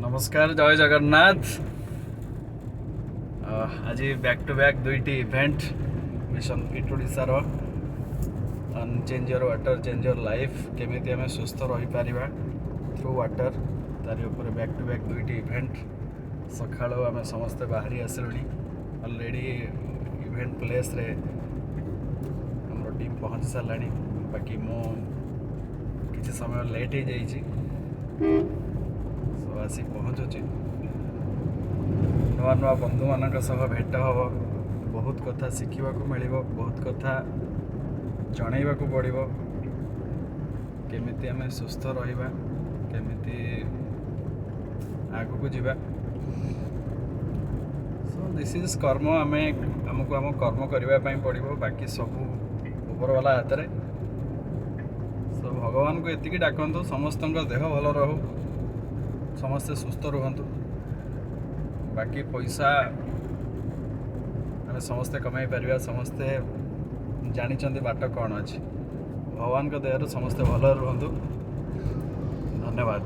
नमस्कार जय जगन्नाथ। आज बैक टू बैक दुईटी इवेंट मिशन फिट ओडिशार change your water change your life केमी आम सुस्थ रही पार थ्रू वाटर तारी उपर बैक टू बैक दुईटी इवेंट सका आम समस्ते बाहरी आसलुणी अलरेडी इवेंट प्लेस रे हमर टीम पहुँच सारा बाकी मु किसी समय लेट हो जाइए सो आसी पहुँचुची नुआ नुआ बंधु मान भेट हम बहुत कथा शिखा मिल बहुत कथा जनइबा पड़ो केमिति आम सुस्थ रहिबा केमिति आगु को जीवा। सो दिस इज कर्म आमे हमको आम कर्म करने पड़ो बाकी सब ऊपर वाला हाथ में। सो भगवान को एतिकी डाकतु समस्त देह भल रहू समस्ते सुस्थ रुहतु बाकी पैसा आम समस्ते कमाई पार समस्ते जानी बाट कौन अच्छी भगवान को दयारू समस्ते भल रुहतु। धन्यवाद।